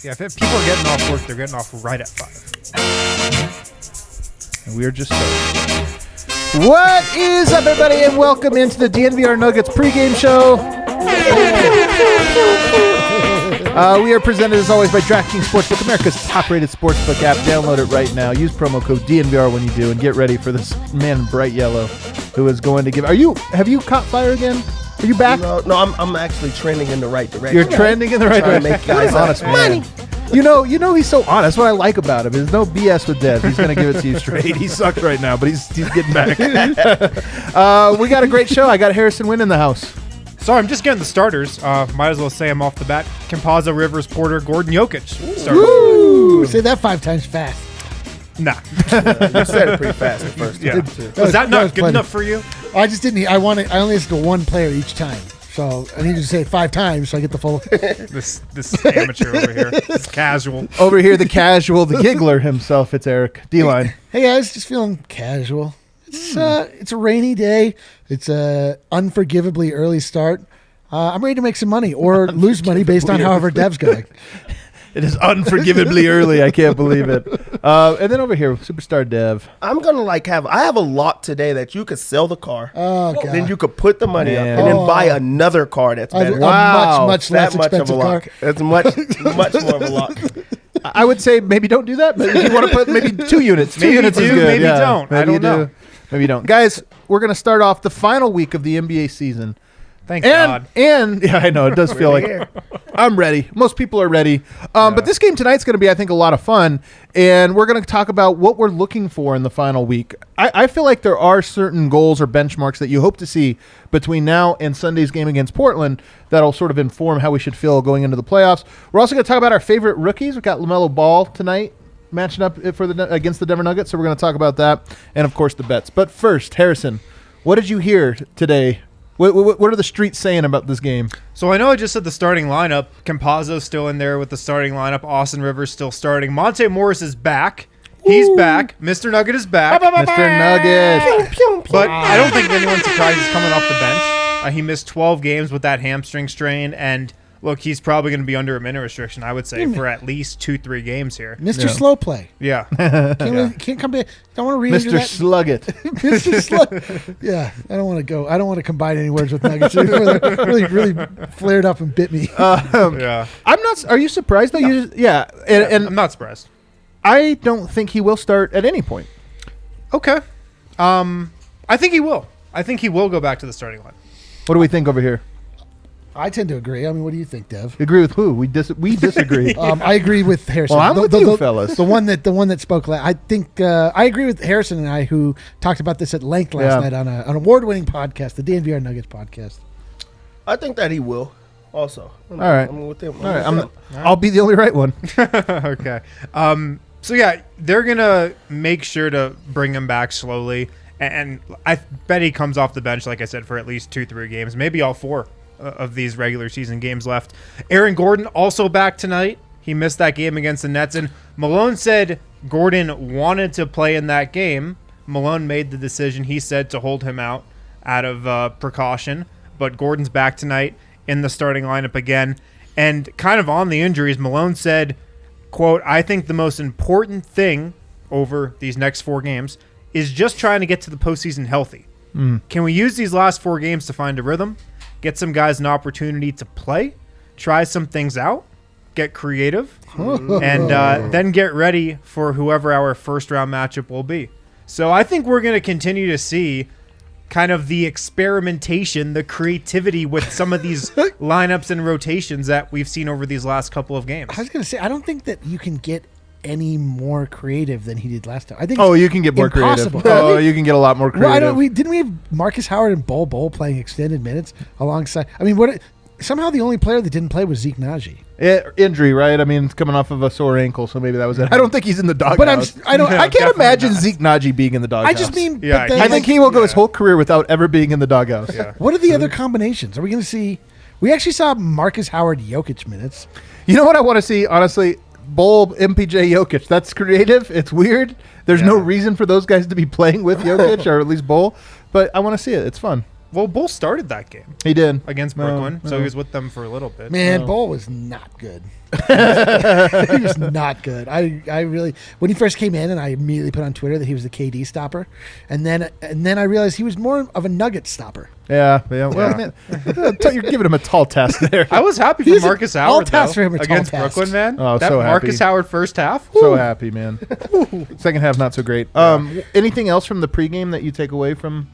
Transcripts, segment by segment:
Yeah, if people are getting off work, they're getting off right at 5. And we are just starting. What is up, everybody, and welcome into the DNVR Nuggets pregame show. We are presented, as always, by DraftKings Sportsbook, America's top-rated sportsbook app. Download it right now. Use promo code DNVR when you do, and get ready for this man in bright yellow who is going to give. Have you caught fire again? Are you back? No, I'm actually trending in the right direction. You're trending in the right direction. Make guys honest man. You know he's so honest. That's what I like about him. There's no BS with Dev. He's going to give it to you straight. He sucks right now, but he's getting back. We got a great show. I got Harrison Wynn in the house. Sorry, I'm just getting the starters. Might as well say I'm off the bat. Campazzo, Rivers, Porter, Gordon, Jokic. Starters. Woo! Say that 5 times fast. Nah. You said it pretty fast at first. Yeah. Was that not good enough for you? I just didn't. I only listened to one player each time. So I need to say it 5 times so I get the full. This amateur over here. This casual. Over here, the casual, the giggler himself. It's Eric. D-line. Hey guys, just feeling casual. It's a rainy day. It's a unforgivably early start. I'm ready to make some money or lose money based on however Dev's going. It is unforgivably early. I can't believe it. And then over here, Superstar Dev. I'm gonna I have a lot today that you could sell the car. Oh God! Then you could put the money up Man. and then buy another car that's better. Wow. A much less expensive car. That's much more of a lock. I would say maybe don't do that, but if you want to put maybe 2 units. Two Maybe units do, is good. maybe Yeah. don't. Maybe I don't you know. do, maybe you don't. Guys, we're going to start off the final week of the NBA season. Thank God. And yeah, I know it does feel like I'm ready. Most people are ready. But this game tonight's going to be, I think, a lot of fun. And we're going to talk about what we're looking for in the final week. I feel like there are certain goals or benchmarks that you hope to see between now and Sunday's game against Portland that'll sort of inform how we should feel going into the playoffs. We're also going to talk about our favorite rookies. We've got Lamelo Ball tonight matching up against the Denver Nuggets. So we're going to talk about that. And, of course, the bets. But first, Harrison, what did you hear today? What are the streets saying about this game? So I know I just said the starting lineup. Campazzo's still in there with the starting lineup. Austin Rivers still starting. Monte Morris is back. He's back. Mr. Nugget is back. Mr. Nugget. But I don't think anyone's surprised he's coming off the bench. He missed 12 games with that hamstring strain. And, look, he's probably going to be under a minute restriction, I would say, for at least 2-3 games here. Mr. Slow Play. Yeah. Can't come back. Don't want to read Mr. Sluggett. Mr. Slug. Yeah, I don't want to go. I don't want to combine any words with Nuggets. really flared up and bit me. Yeah. I'm not. Are you surprised though? No. And I'm not surprised. I don't think he will start at any point. Okay. I think he will. I think he will go back to the starting line. What do we think over here? I tend to agree. I mean, what do you think, Dev? Agree with who? We disagree. I agree with Harrison. Well, I'm with you, fellas. The one that spoke. I think I agree with Harrison and I, who talked about this at length last night on an award-winning podcast, the DNVR Nuggets podcast. I think that he will. Also, All right. I'm with him. All right. I'll be the only right one. Okay. So yeah, they're gonna make sure to bring him back slowly, and I bet he comes off the bench, like I said, for at least 2-3 games, maybe all 4 of these regular season games left. Aaron Gordon also back tonight. He missed that game against the Nets, and Malone said Gordon wanted to play in that game. Malone made the decision, he said, to hold him out of precaution, but Gordon's back tonight in the starting lineup again. And kind of on the injuries, Malone said, quote, "I think the most important thing over these next 4 games is just trying to get to the postseason healthy. Can we use these last 4 games to find a rhythm? Get some guys an opportunity to play, try some things out, get creative, and then get ready for whoever our first-round matchup will be." So I think we're going to continue to see kind of the experimentation, the creativity with some of these lineups and rotations that we've seen over these last couple of games. I was going to say, I don't think that you can get any more creative than he did last time. I think. Oh, you can get more impossible. creative. Oh, you can get a lot more creative. Well, didn't we have Marcus Howard and Bol playing extended minutes alongside? I mean, somehow the only player that didn't play was Zeke Naji. Injury, right? I mean, it's coming off of a sore ankle, so maybe that was it. I don't think he's in the doghouse. But I can't imagine Zeke Naji being in the doghouse. I just mean, Yeah, but I think he will go his whole career without ever being in the doghouse. Yeah. What are the other combinations? Are we going to see? We actually saw Marcus Howard Jokic minutes. You know what I want to see, honestly? Bol, MPJ, Jokic. That's creative. It's weird. There's no reason for those guys to be playing with Jokic or at least Bol, but I want to see it. It's fun. Well, Bull started that game He did. against Brooklyn, so he was with them for a little bit. Man, Bull was not good. He was not good. I really, when he first came in, and I immediately put on Twitter that he was the KD stopper, and then I realized he was more of a Nugget stopper. Yeah. Well, man, you're giving him a tall task there. I was happy for Marcus all Howard tasks though, for him are tall against tasks. Brooklyn, man. Oh, that so happy. Marcus Howard first half. So happy, man. Second half, not so great. Anything else from the pregame that you take away from?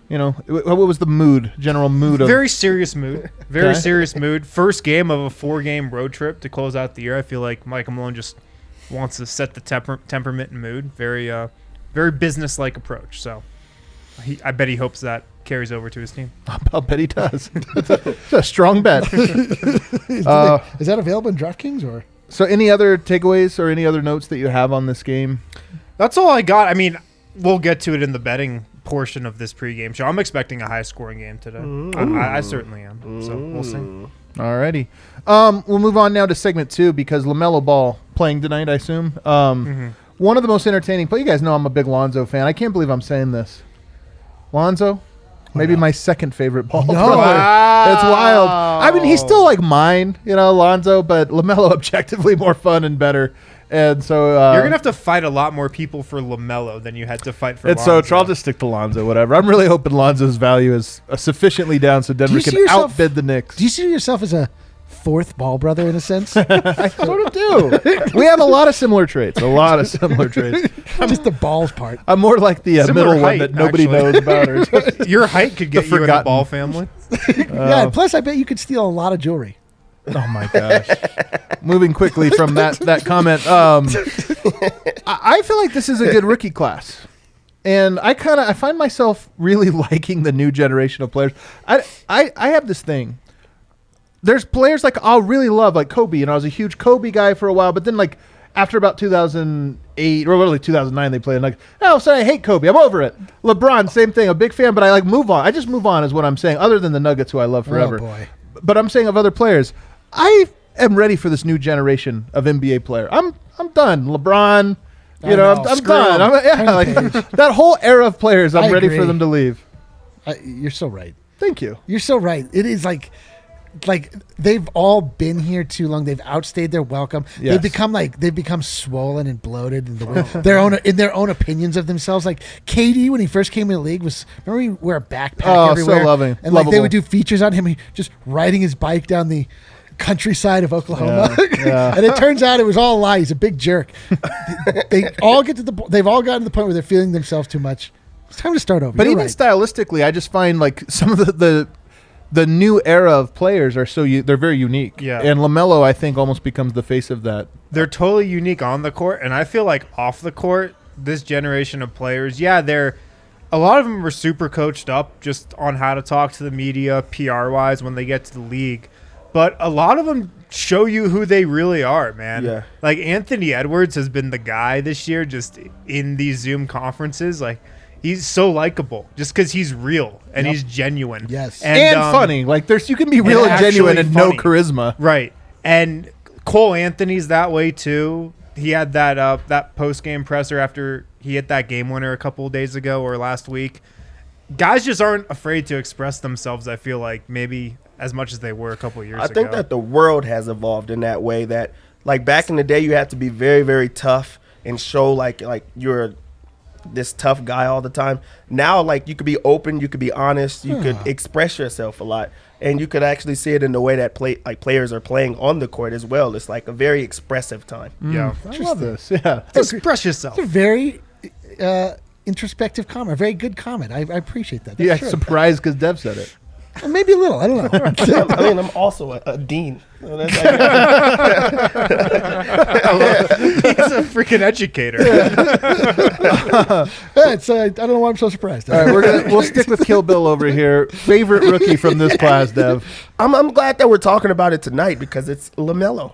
What was the mood? General mood of Very serious mood. Very Okay. serious mood. First game of a 4-game road trip to close out the year. I feel like Michael Malone just wants to set the temperament and mood. Very, very business-like approach. So, I bet he hopes that carries over to his team. I'll bet he does. It's a strong bet. Is that available in DraftKings or? So, any other takeaways or any other notes that you have on this game? That's all I got. I mean, we'll get to it in the betting portion of this pregame show. I'm expecting a high-scoring game today. I certainly am. So we'll see. Alrighty. We'll move on now to segment 2 because Lamelo Ball playing tonight, I assume. One of the most entertaining. But you guys know I'm a big Lonzo fan. I can't believe I'm saying this. Lonzo, maybe my second favorite ball brother. Wow. It's wild. I mean, he's still like mine, Lonzo, but LaMelo objectively more fun and better. And so You're gonna have to fight a lot more people for LaMelo than you had to fight for. and Lonzo. so I'll just stick to Lonzo, whatever. I'm really hoping Lonzo's value is sufficiently down so Denver can outbid the Knicks. Do you see yourself as a fourth ball brother in a sense? I sort of do. We have a lot of similar traits. Just the balls part. I'm more like the Similar middle one height, that nobody actually. knows about. Or Your height could get you in the forgotten. Ball family. Yeah, and plus I bet you could steal a lot of jewelry. Oh my gosh! Moving quickly from that comment, I feel like this is a good rookie class, and I find myself really liking the new generation of players. I have this thing. There's players like I'll really love, like Kobe. I was a huge Kobe guy for a while, but then like after about 2008 or really 2009, they played and like, oh, so I hate Kobe. I'm over it. LeBron, same thing. A big fan, but I like move on. I just move on is what I'm saying. Other than the Nuggets, who I love forever. Oh boy. But I'm saying of other players, I am ready for this new generation of NBA player. I'm done. LeBron, I know. I'm Screw done. him. That whole era of players. I'm I ready agree. for them to leave. You're so right. Thank you. You're so right. It is like they've all been here too long. They've outstayed their welcome. Yes. They've become swollen and bloated in their own opinions of themselves. Like KD when he first came in the league remember he wear a backpack everywhere. So loving. And like they Lovable. would do features on him just riding his bike down the countryside of Oklahoma. Yeah. And it turns out it was all a lie. He's a big jerk. They've all gotten to the point where they're feeling themselves too much. It's time to start over. But You're even right. stylistically, I just find like some of the new era of players are they're very unique. Yeah. And LaMelo, I think, almost becomes the face of that. They're totally unique on the court, and I feel like off the court, this generation of players, a lot of them are super coached up just on how to talk to the media, PR-wise, when they get to the league. But a lot of them show you who they really are, man. Yeah. Like Anthony Edwards has been the guy this year just in these Zoom conferences. Like, he's so likable just because he's real and he's genuine. Yes. And funny. Like you can be real and genuine actually and funny. no charisma. Right. And Cole Anthony's that way too. He had that post-game presser after he hit that game winner a couple of days ago or last week. Guys just aren't afraid to express themselves, I feel like, maybe as much as they were a couple of years ago. I think that the world has evolved in that way that, like, back in the day, you had to be very, very tough and show like you're this tough guy all the time. Now, like, you could be open, you could be honest, you could express yourself a lot, and you could actually see it in the way that players are playing on the court as well. It's like a very expressive time. Yeah. I love this. Yeah. Express yourself. It's a very introspective comment, a very good comment. I appreciate that. That's Yeah, true. surprised because Dev said it. Maybe a little. I don't know. I mean, I'm also a dean. So that's like, He's a freaking educator. I don't know why I'm so surprised. All right, we'll stick with Kill Bill over here. Favorite rookie from this class, Dev. I'm glad that we're talking about it tonight because it's LaMelo.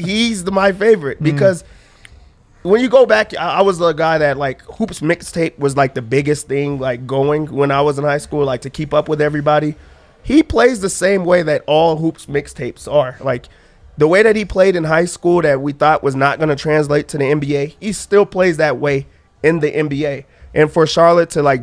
He's my favorite because when you go back, I was the guy that like Hoops mixtape was like the biggest thing like going when I was in high school, like to keep up with everybody. He plays the same way that all Hoops mixtapes are. Like the way that he played in high school that we thought was not going to translate to the NBA, he still plays that way in the NBA. And for Charlotte to like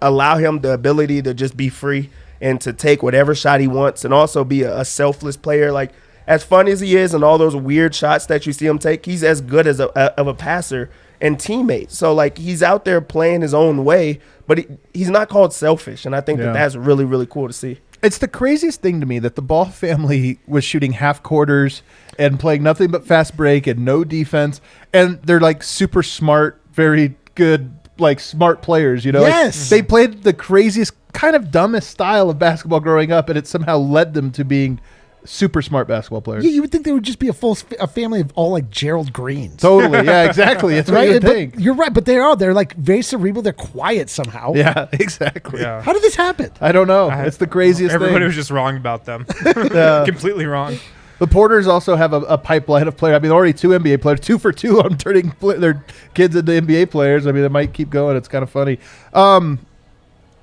allow him the ability to just be free and to take whatever shot he wants and also be a selfless player. Like, as fun as he is and all those weird shots that you see him take, he's as good as of a passer and teammate. So, like, he's out there playing his own way, but he's not called selfish. And I think that's really, really cool to see. It's the craziest thing to me that the Ball family was shooting half quarters and playing nothing but fast break and no defense. And they're like super smart, very good, like smart players, you know? Yes. Like, they played the craziest, kind of dumbest style of basketball growing up, and it somehow led them to being super smart basketball players. Yeah, you would think they would just be a family of all like Gerald Greens. Totally. Yeah, exactly. It's what you would think. You're right, but they're like very cerebral. They're quiet somehow. Yeah, exactly. Yeah. How did this happen? I don't know. It's the craziest Everybody thing. was just wrong about them. Yeah. Completely wrong. The Porters also have a pipeline of players. I mean, already 2 NBA players, 2 for 2 on turning their kids into NBA players. I mean, they might keep going. It's kind of funny.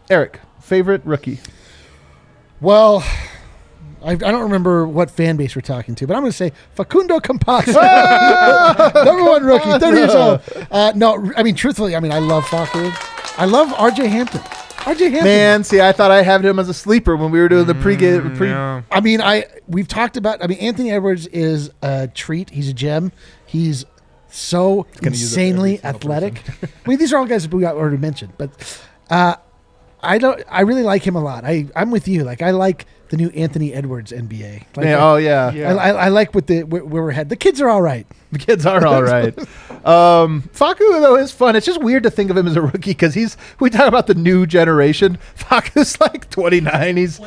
Eric, favorite rookie? Well, I don't remember what fan base we're talking to, but I'm going to say Facundo Campazzo. Number 1 rookie, 30 years old. No, I mean, truthfully, I love Facu. I love RJ Hampton. RJ Hampton. Man, see, I thought I had him as a sleeper when we were doing the pregame. Yeah. I mean, we've talked about. I mean, Anthony Edwards is a treat. He's a gem. He's so insanely athletic. I mean, these are all guys that we already mentioned, but I really like him a lot. I'm with you. Like, I like the new Anthony Edwards NBA. Like, Yeah. I like where we're headed. The kids are all right. The kids are all right. Facu, though, is fun. It's just weird to think of him as a rookie because we talk about the new generation. Facu's like 29. He's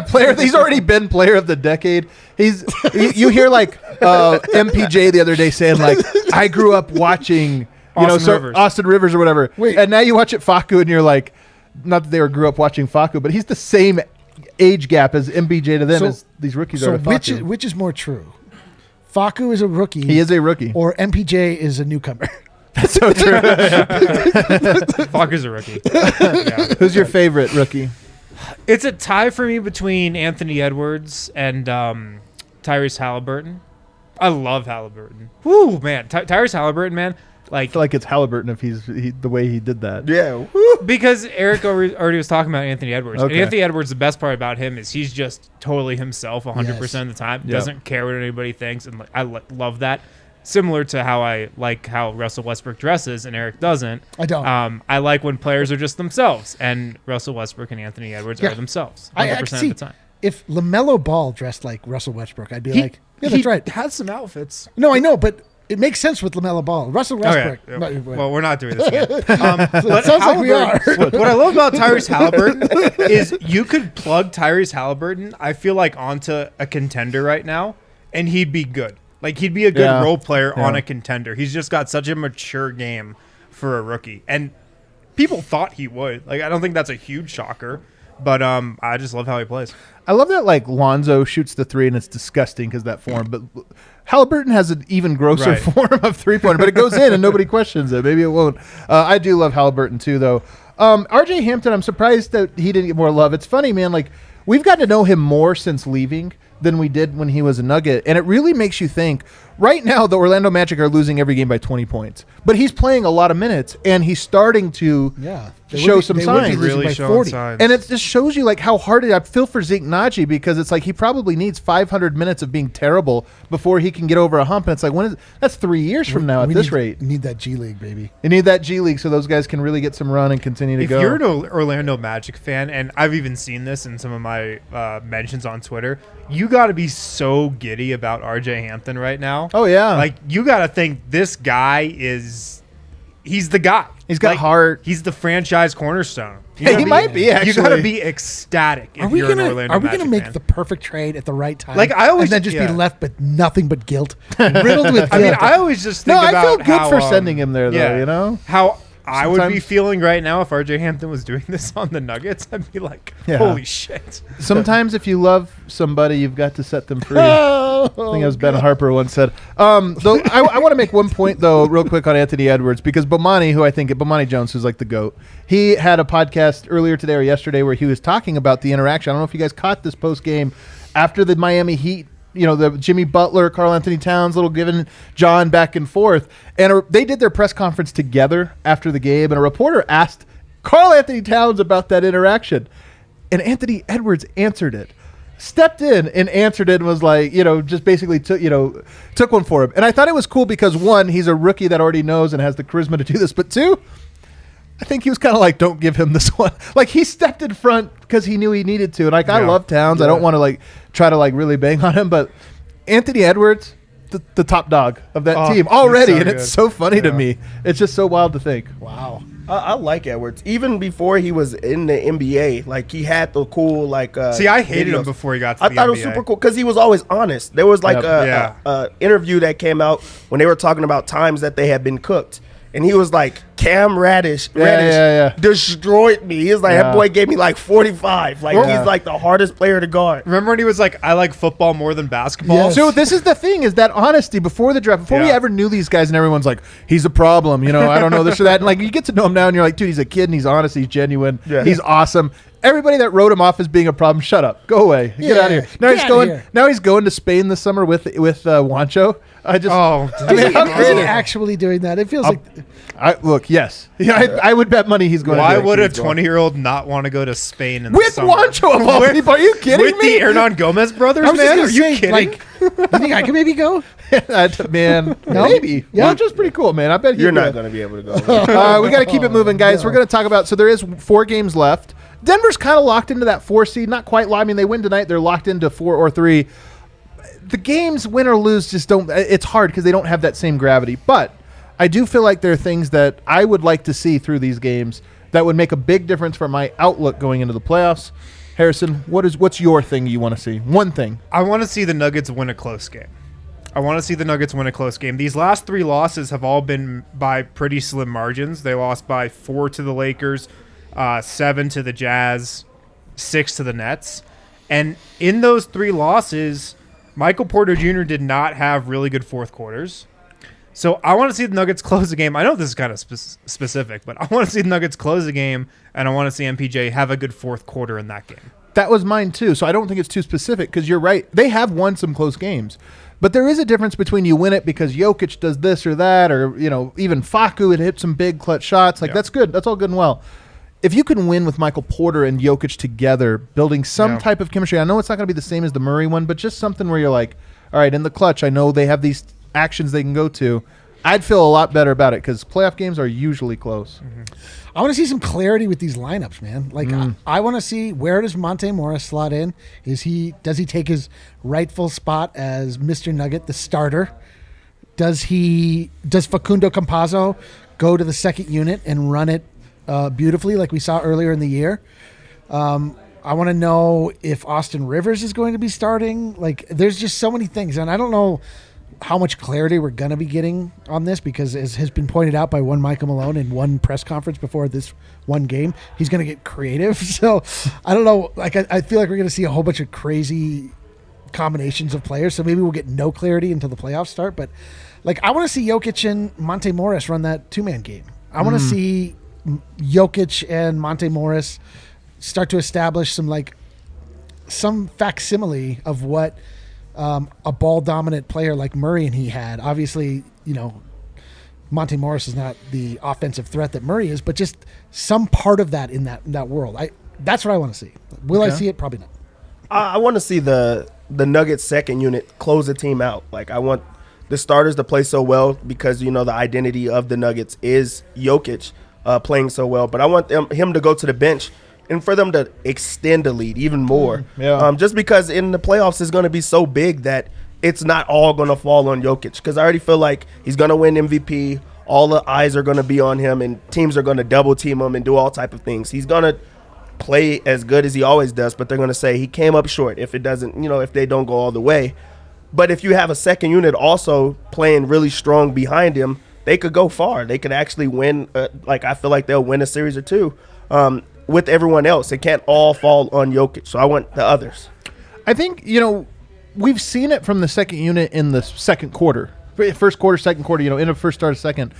player. He's already been player of the decade. You hear like MPJ the other day saying like, I grew up watching Austin Rivers or whatever. Wait. And now you watch it Facu and you're like, not that they grew up watching Facu, but he's the same age gap as MPJ to them as these rookies are to Facu. Which is more true? Facu is a rookie. He is a rookie. Or MPJ is a newcomer. That's so true. Facu's a rookie. Yeah. Who's your favorite rookie? It's a tie for me between Anthony Edwards and Tyrese Halliburton. I love Halliburton. Woo, man. Tyrese Halliburton, man. I feel like it's Halliburton if the way he did that. Yeah. Because Eric already was talking about Anthony Edwards. Okay. And Anthony Edwards, the best part about him is he's just totally himself 100% of the time. Yep. Doesn't care what anybody thinks. And I love that. Similar to how I like how Russell Westbrook dresses and Eric doesn't. I don't. I like when players are just themselves. And Russell Westbrook and Anthony Edwards are themselves 100% of the time. If Lamelo Ball dressed like Russell Westbrook, I'd be like, yeah, that's right. He has some outfits. No, I know, but it makes sense with Lamelo Ball. Russell Westbrook. Okay. Well, we're not doing this again. It sounds like we are. What I love about Tyrese Halliburton is you could plug Tyrese Halliburton, I feel like, onto a contender right now, and he'd be good. Like, he'd be a good role player on a contender. He's just got such a mature game for a rookie. And people thought he would. Like, I don't think that's a huge shocker. But I just love how he plays. I love that, like, Lonzo shoots the three, and it's disgusting because that form. But Halliburton has an even grosser form of three-pointer, but it goes in, and nobody questions it. Maybe it won't. I do love Halliburton, too, though. RJ Hampton, I'm surprised that he didn't get more love. It's funny, man. Like, we've gotten to know him more since leaving than we did when he was a Nugget, and it really makes you think. Right now, the Orlando Magic are losing every game by 20 points, but he's playing a lot of minutes, and he's starting to show some signs. Really showing signs. And it just shows you like how hard I feel for Zeke Naji, because it's like he probably needs 500 minutes of being terrible before he can get over a hump. And it's like, that's 3 years from now at this rate. You need that G League, baby. You need that G League so those guys can really get some run and continue to go. If you're an Orlando Magic fan, and I've even seen this in some of my mentions on Twitter, you got to be so giddy about RJ Hampton right now. Oh, yeah. Like, you got to think this guy he's the guy. He's got heart. He's the franchise cornerstone. He might be, actually. You got to be ecstatic if you're an Orlando Magic fan. Are we going to make the perfect trade at the right time? Like, I always, and then just be left with nothing but guilt. Riddled with guilt. I mean, I always just think about I feel good how, for sending him there, though, you know? How I would be feeling right now if RJ Hampton was doing this on the Nuggets. I'd be like, holy shit. Sometimes if you love somebody, you've got to set them free. I think as Ben Harper once said. Though I want to make one point, though, real quick on Anthony Edwards, because Bomani Jones, who's like the GOAT, he had a podcast earlier today or yesterday where he was talking about the interaction. I don't know if you guys caught this post-game after the Miami Heat, the Jimmy Butler, Karl Anthony Towns, little giving John back and forth. And they did their press conference together after the game, and a reporter asked Karl Anthony Towns about that interaction. And Anthony Edwards answered it. Stepped in and answered it and was like, just basically took one for him. And I thought it was cool because, one, he's a rookie that already knows and has the charisma to do this. But two, I think he was kind of like, don't give him this one. Like, he stepped in front because he knew he needed to. And I love Towns. I don't want to try to really bang on him. But Anthony Edwards, the top dog of that team already. So and it's so funny to me. It's just so wild to think. Wow. I like Edwards. Even before he was in the NBA, he had the cool See, I hated him before he got to the NBA. I thought it was super cool because he was always honest. There was a interview that came out when they were talking about times that they had been cooked. And he was like, Cam Reddish destroyed me. He was like, that boy gave me 45. He's the hardest player to guard. Remember when he was like, I like football more than basketball? Yes. So this is the thing, is that honesty before the draft, before we ever knew these guys and everyone's like, he's a problem, I don't know this or that. And you get to know him now and you're like, dude, he's a kid and he's honest, he's genuine, he's awesome. Everybody that wrote him off as being a problem, shut up. Go away. Get out of here. Now he's going to Spain this summer with Juancho. Is he actually doing that? It feels yes. I would bet money he's going. Why would a 20-year-old not want to go to Spain in the with summer? Juancho of all people? Are you kidding with me? The Hernan Gomez brothers, man? Are you kidding? You think I can maybe go? Man, no? Maybe. Yeah, Juancho's pretty cool, man. I bet you're not going to be able to go. We got to keep it moving, guys. We're going to talk about. So there is 4 games left. Denver's kind of locked into that 4 seed. Not quite. I mean, they win tonight. They're locked into 4 or 3. The games, win or lose, just don't. It's hard because they don't have that same gravity. But I do feel like there are things that I would like to see through these games that would make a big difference for my outlook going into the playoffs. Harrison, what's your thing you want to see? One thing. I want to see the Nuggets win a close game. These last 3 losses have all been by pretty slim margins. They lost by 4 to the Lakers, 7 to the Jazz, 6 to the Nets. And in those 3 losses, Michael Porter Jr. did not have really good fourth quarters. So I want to see the Nuggets close the game. I know this is kind of specific, but I want to see the Nuggets close the game, and I want to see MPJ have a good fourth quarter in that game. That was mine too, so I don't think it's too specific because you're right. They have won some close games. But there is a difference between you win it because Jokic does this or that, or even Facu had hit some big clutch shots. That's good. That's all good and well. If you can win with Michael Porter and Jokic together, building some type of chemistry, I know it's not going to be the same as the Murray one, but just something where you're like, all right, in the clutch, I know they have these actions they can go to. I'd feel a lot better about it because playoff games are usually close. Mm-hmm. I want to see some clarity with these lineups, man. I want to see, where does Monte Morris slot in? Does he take his rightful spot as Mr. Nugget, the starter? Does Facundo Campazzo go to the second unit and run it beautifully like we saw earlier in the year? I want to know if Austin Rivers is going to be starting. There's just so many things, and I don't know how much clarity we're going to be getting on this because, as has been pointed out by one Michael Malone in one press conference before this one game, he's going to get creative. So I don't know. I feel like we're going to see a whole bunch of crazy combinations of players. So maybe we'll get no clarity until the playoffs start. But I want to see Jokic and Monte Morris run that 2-man game. I want to see Jokic and Monte Morris start to establish some facsimile of what a ball-dominant player like Murray and he had. Obviously, Monte Morris is not the offensive threat that Murray is, but just some part of that in that world. That's what I want to see. Will I see it? Probably not. I want to see the Nuggets second unit close the team out. I want the starters to play so well because, the identity of the Nuggets is Jokic playing so well. But I want him to go to the bench and for them to extend the lead even more. Just because in the playoffs it's going to be so big that it's not all going to fall on Jokic. Because I already feel like he's going to win MVP. All the eyes are going to be on him, and teams are going to double team him and do all type of things. He's going to play as good as he always does, but they're going to say he came up short if it doesn't, if they don't go all the way. But if you have a second unit also playing really strong behind him, they could go far. They could actually win. I feel like they'll win a series or two. With everyone else, it can't all fall on Jokic. So I want the others. I think, we've seen it from the second unit in the second quarter. First quarter, second quarter, in the first start, second.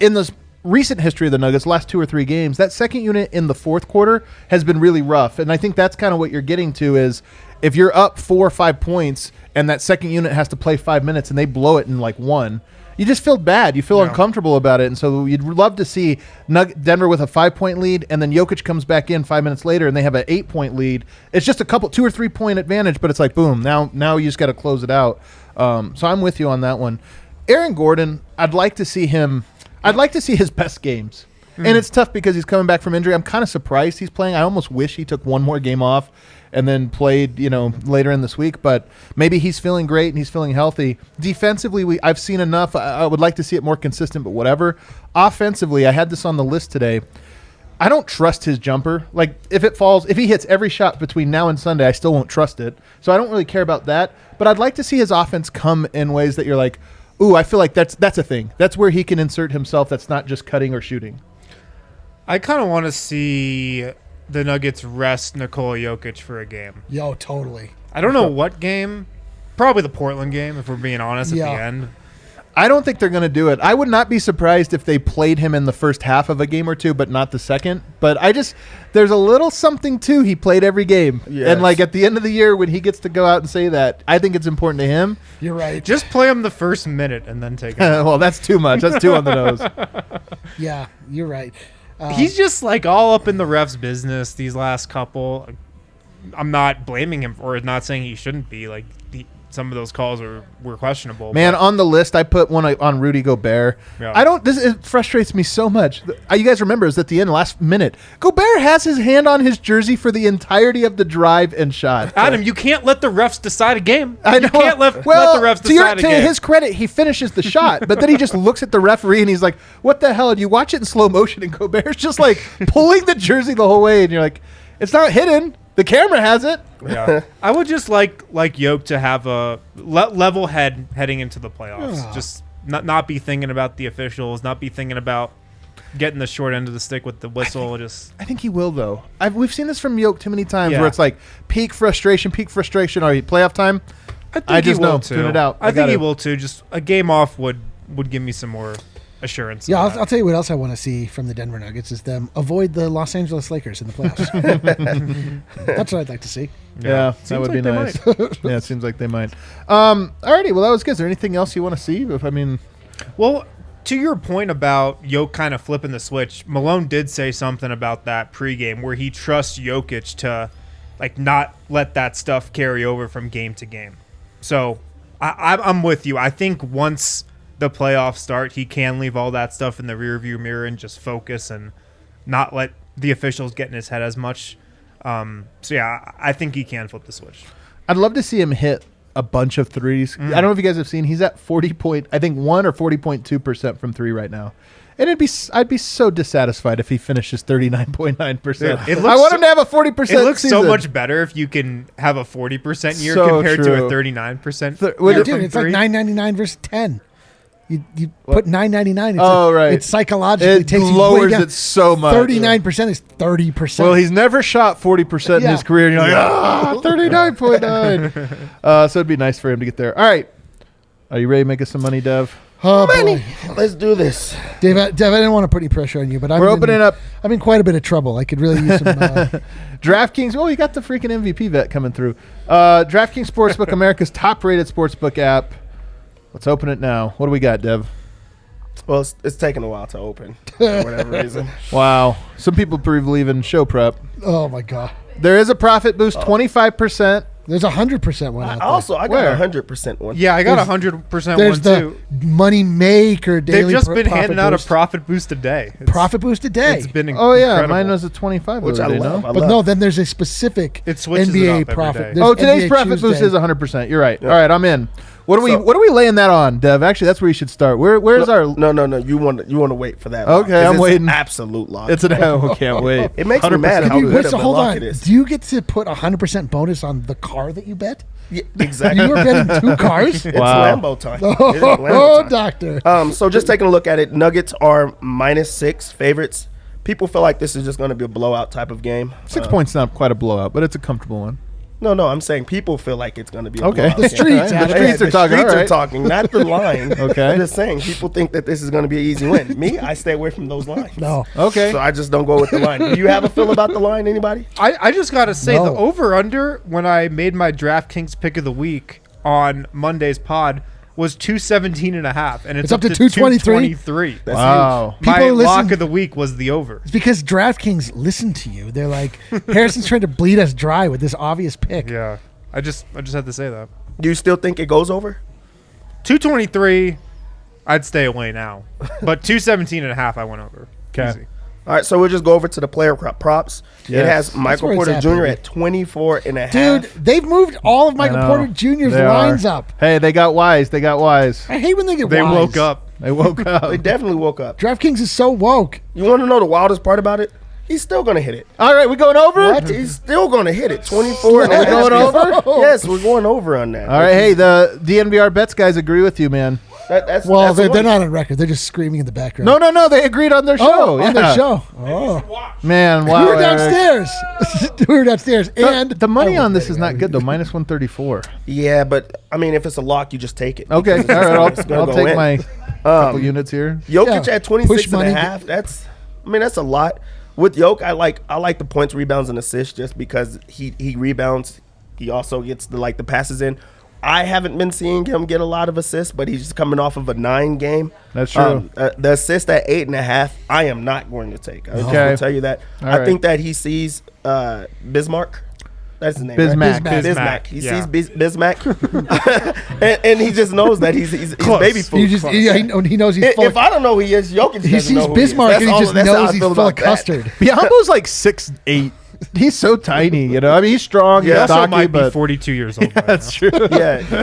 In this recent history of the Nuggets, last 2 or 3 games, that second unit in the fourth quarter has been really rough. And I think that's kind of what you're getting to is if you're up 4 or 5 points and that second unit has to play 5 minutes and they blow it in 1, you just feel bad. You feel uncomfortable about it. And so you'd love to see Denver with a 5-point lead, and then Jokic comes back in 5 minutes later, and they have an 8-point lead. It's just a 2 or 3 point advantage, but it's like, boom, now you just got to close it out. So I'm with you on that one. Aaron Gordon, I'd like to see his best games. And it's tough because he's coming back from injury. I'm kind of surprised he's playing. I almost wish he took one more game off and then played, later in this week. But maybe he's feeling great and he's feeling healthy. Defensively, I've seen enough. I would like to see it more consistent, but whatever. Offensively, I had this on the list today. I don't trust his jumper. Like, if he hits every shot between now and Sunday, I still won't trust it. So I don't really care about that. But I'd like to see his offense come in ways that you're like, ooh, I feel like that's a thing. That's where he can insert himself. That's not just cutting or shooting. I kind of want to see the Nuggets rest Nikola Jokic for a game. Yo, totally. I don't know what game. Probably the Portland game, if we're being honest, at the end. I don't think they're going to do it. I would not be surprised if they played him in the first half of a game or two, but not the second. But there's a little something, too. He played every game. Yes. And, at the end of the year, when he gets to go out and say that, I think it's important to him. You're right. Just play him the first minute and then take him. Well, that's too much. That's too on the nose. Yeah, you're right. He's just all up in the ref's business these last couple. I'm not blaming him for it, not saying he shouldn't be. Some of those calls were questionable. Man, on the list, I put one on Rudy Gobert. Yeah. It frustrates me so much. You guys remember, it was at the end, last minute. Gobert has his hand on his jersey for the entirety of the drive and shot. Adam, you can't let the refs decide a game. I know. You can't let the refs decide a game. To his credit, he finishes the shot, but then he just looks at the referee and he's like, what the hell? And you watch it in slow motion, and Gobert's just pulling the jersey the whole way, and you're like, it's not hidden. The camera has it. Yeah, I would just like Yoke to have a level head heading into the playoffs. Yeah. Just not be thinking about the officials, not be thinking about getting the short end of the stick with the whistle. I think he will, though. We've seen this from Yoke too many times where it's like peak frustration. All right, playoff time. I just know. Tune it out. I think he will too. Just a game off would give me some more assurance. Yeah, I'll tell you what else I want to see from the Denver Nuggets is them avoid the Los Angeles Lakers in the playoffs. That's what I'd like to see. Yeah, that would be nice. Yeah, it seems like they might. Alrighty, well, that was good. Is there anything else you want to see? Well, to your point about Jokic kind of flipping the switch, Malone did say something about that pregame where he trusts Jokic to not let that stuff carry over from game to game. So I'm with you. I think once the playoffs start, he can leave all that stuff in the rearview mirror and just focus and not let the officials get in his head as much. So yeah, I think he can flip the switch. I'd love to see him hit a bunch of threes. I don't know if you guys have seen, he's at 1 or 40.2% from three right now. And I'd be so dissatisfied if he finishes 39.9%. I want him to have a 40%. It looks season. so much better if you can have a 40% year so compared true. to a 39%. Dude, it's like $9.99 versus 10. You put $9.99. Right. It psychologically takes you lowers way down. it so much. 39% is 30%. Well, he's never shot 40% in his career, and you're like, 39.9. So it'd be nice for him to get there. All right, are you ready to make us some money, Dev? Oh, money. Let's do this, Dev. I didn't want to put any pressure on you, but we're opening up. I'm in quite a bit of trouble. I could really use some. DraftKings. Oh, you got the freaking MVP bet coming through. DraftKings Sportsbook, America's top-rated sportsbook app. Let's open it now. What do we got, Dev? Well, it's taking a while to open for whatever reason. Wow. Some people believe in show prep. Oh, my God. There is a profit boost, 25%. There's 100% one out there. I got 100% one. Yeah, I got 100% one, there's too. The Money Maker daily. They've just been handing out a boost. Profit boost a day. Profit boost a day. It's been incredible. Yeah, mine was a 25, which I love. no? I But love. no, then there's a specific It switches NBA it up profit. every day. There's Today's NBA profit boost Tuesday. is 100%. You're right. Yep. All right, I'm in. What are we laying that on, Dev? Actually, that's where you should start. Where's our? No. You want to wait for that. Okay, I'm waiting. Absolute lock. It's an can't wait. It makes me mad how good of a lock it is. Do you get to put 100% bonus on the car that you bet? Yeah, exactly. You were betting 2 cars? It's Wow. Lambo time. Oh, doctor. So just taking a look at it, Nuggets are -6 favorites. People feel like this is just going to be a blowout type of game. 6 points not quite a blowout, but it's a comfortable one. No, I'm saying people feel like it's going to be a Okay. blowout. The streets, All right. Adam. The streets are talking. Streets All are right. talking, not the line. Okay. I'm just saying people think that this is going to be an easy win. Me, I stay away from those lines. No. Okay. So I just don't go with the line. Do you have a feel about the line, anybody? I just got to say, No. the over-under, when I made my DraftKings pick of the week on Monday's pod, was 217.5, and it's up to 223? 223. Wow. My People listen- lock of the week was the over. It's because DraftKings listened to you. They're like, Harrison's trying to bleed us dry with this obvious pick. Yeah, I just had to say that. Do you still think it goes over? 223, I'd stay away now, but 217.5, I went over. 'Kay. Easy. All right, so we'll just go over to the player props. Yes. It has Michael where it's Porter at, Jr. baby. at 24.5. Dude, they've moved all of Michael I know. Porter Jr.'s They lines are. up. Hey, they got wise. They got wise. I hate when they get They wise. woke up. They woke up. They definitely woke up. DraftKings is so woke. You want to know the wildest part about it? He's still going to hit it. All right, we going over? What? He's still going to hit it. 24 and a Are we half. going over? Yes, we're going over on that. All right, hey, the DNVR bets guys agree with you, man. That's Well, the they're one. not on record. They're just screaming in the background. No, they agreed on their show. on their show. Oh. Man, wow. We were Eric. downstairs. we were downstairs. And The money Oh, on this is not good, though. Minus 134. Yeah, but I mean, if it's a lock, you just take it. Okay, all Because right, it's gonna I'll go take in. my couple units here. Jokic Yeah. at 26 Push money. and a half. That's a lot. With Jokic, I like the points, rebounds, and assists just because he rebounds. He also gets the passes in. I haven't been seeing him get a lot of assists, but he's just coming off of a 9 game. That's true. The assist at 8.5, I am not going to take. I just Okay. will tell you that. All I right. think that he sees Bismarck. That's his name. Bismack. Right? Bismack, He yeah. sees Bismack, and he just knows that he's baby food. he knows he's full If I don't know who he is, Jokic he doesn't sees know who Bismarck he is. and he just That's how knows I he's feel full of about that. custard. Biombo's like 6'8". He's so tiny, you know. I mean, he's strong. Yeah. He He's also stocky, might be but 42 years old. by that's now. true.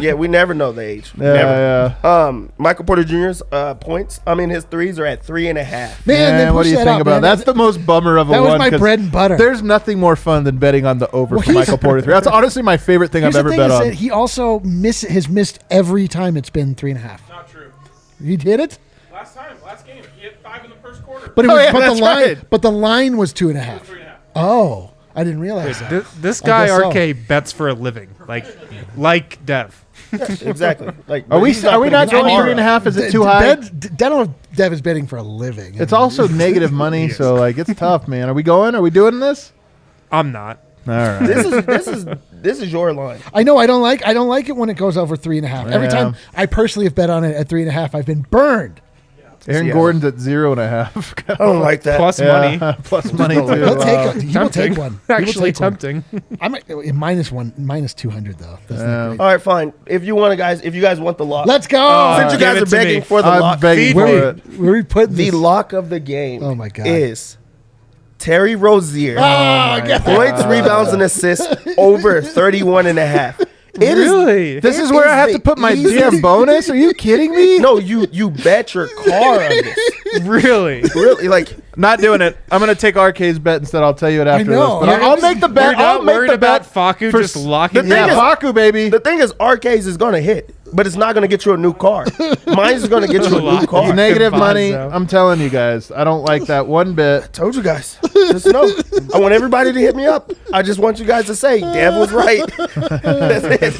Yeah, we never know the age. Yeah, Never. yeah. Michael Porter Jr.'s points. I mean, his threes are at 3.5. Man, they Man, what do pushed you that think up, about man. that? That's the most bummer of a That was one. my 'cause bread and butter. There's nothing more fun than betting on the over Well, for here's- Michael Porter 3. That's honestly my favorite thing Here's I've the ever thing bet is on. that he also has missed every time it's been 3.5. Not true. He did it, Last game, he hit 5 in the first quarter. but it Oh, was yeah, but that's the line right. but the line was 2.5. 3.5. Oh, I didn't realize that. This I guy guess so. RK bets for a living, like Dev. Exactly. Like, Are we he's not gonna get going far. 3.5? Is it too high? Dental Dev is betting for a living. It's also negative money, so like it's tough, man. Are we going? Are we doing this? I'm not. All right. This is your line. I know I don't like it when it goes over 3.5. Every Yeah. time I personally have bet on it at 3.5, I've been burned. Aaron Yeah. Gordon's at 0.5. I don't like that. Plus money. Plus money too. He'll Wow. he will take one. He will Actually take one. tempting. I might minus 200 though. That's not Yeah. great. All right, fine. If you guys want the lock, Let's go. since you give guys it are to begging me. for the I'm lock, begging Feed for me. it. Where we put the this? lock of the game. Oh my God. Is Terry Rozier get points, rebounds, and assists over 31.5. It is- Really? This it is where I have the to put my easiest- damn bonus? Are you kidding me? No, you bet your car on this. Really? Really, like Not doing it. I'm going to take RK's bet instead. I'll tell you it after know. this. But Yeah, I'll make the bet. We're I'll not make worried the bet. about Faku for just s- locking the thing it is- up. Faku, baby. the thing is, RK's is gonna hit, but it's not gonna get you a new car. Mine's is gonna get you a new It's car. negative Vibes, money. though. I'm telling you guys. I don't like that one bit. Told you guys. Just know. I want everybody to hit me up. I just want you guys to say Dev was right. That's it.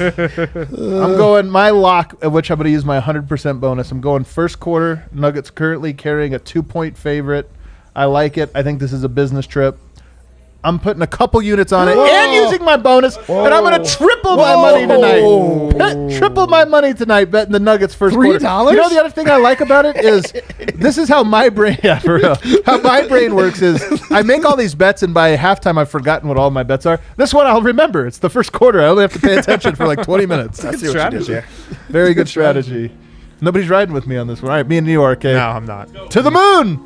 I'm going my lock, of which I'm going to use my 100% bonus. I'm going first quarter. Nuggets currently carrying a 2-point favorite. I like it. I think this is a business trip. I'm putting a couple units on it and using my bonus, and I'm going to triple my money tonight. Triple my money tonight betting the Nuggets first quarter. $3? You know the other thing I like about it is this is how my brain, yeah, for real, how my brain works is I make all these bets, and by halftime I've forgotten what all my bets are. This one I'll remember. It's the first quarter. I only have to pay attention for like 20 minutes. I see what you did strategy. there. Very good strategy. Nobody's riding with me on this one. All right, me and you, RK. No, I'm not. To the moon.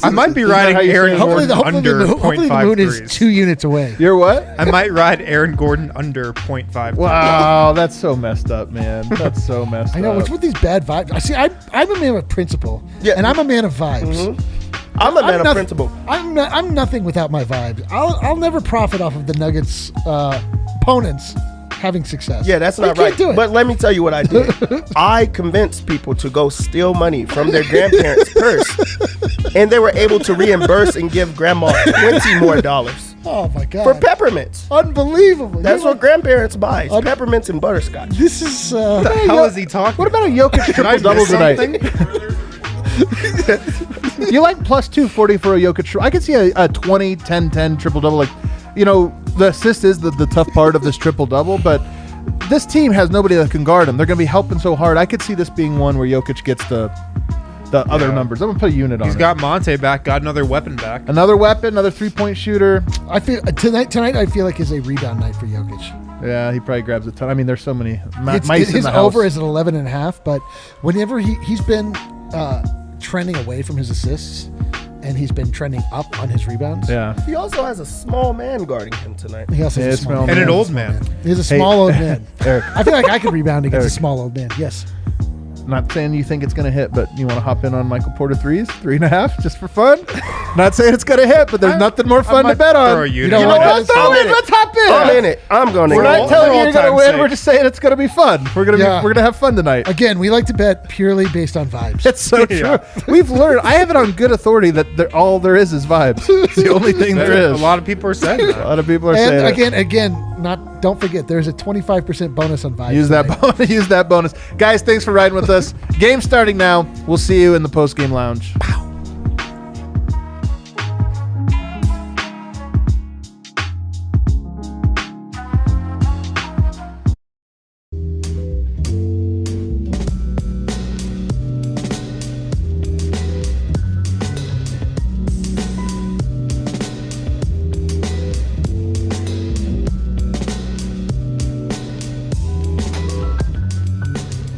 I might be that riding how you say Aaron it? Gordon under hopefully the moon is 0.53s. 2 units away. You're what? I might ride Aaron Gordon under 0.5. Wow, that's so messed up, man. That's so messed I know. up. What's with these bad vibes? I see. I'm a man of principle, Yeah. and I'm a man of vibes. I'm a man of noth- principle. I'm nothing without my vibes. I'll never profit off of the Nuggets opponents having success. Yeah, that's You not can't right. do it. But let me tell you what I did. I convinced people to go steal money from their grandparents' purse, and they were able to reimburse and give grandma $20 more oh my God, for peppermints. unbelievable. That's You're what grandparents buy: is peppermints and butterscotch. This is. How is he talking? What about a Jokic Did I triple double miss tonight? something? You like plus 240 for a Jokic? I could see a 20, 10, 10 triple double. Like, you know, the assist is the tough part of this triple double, but this team has nobody that can guard him. They're going to be helping so hard. I could see this being one where Jokic gets the other numbers. I'm going to put a unit on He's it. got Monte back, got another weapon back. Another weapon, another 3-point shooter. I feel tonight. I feel like is a rebound night for Jokic. Yeah, he probably grabs a ton. I mean, there's so many mice in His the house. over is at 11.5, but whenever he's been trending away from his assists, and he's been trending up on his rebounds. Yeah. He also has a small man guarding him tonight. He also has a small And an old man. He's a small old man. Eric, I feel like I could rebound against Eric. a small old man. Yes. not saying you think it's going to hit, but you want to hop in on Michael Porter threes, 3.5, just for fun. Not saying it's going to hit, but there's nothing more fun to bet on. You know You know what, what? guys? Throw it. Let's hop in. I'm in it. I'm going to We're not telling you you're going to all win. time We're sake. just saying it's going to be fun. We're going to have fun tonight. Again, we like to bet purely based on vibes. It's so true. Yeah. We've learned. I have it on good authority that all there is vibes. It's the only thing there is. A lot of people are saying A that. lot of people are saying And it. again, don't forget there's a 25% bonus on vibes. Use that tonight. bonus. Use that bonus, guys. Thanks for riding with us. Game starting now. We'll see you in the post game lounge.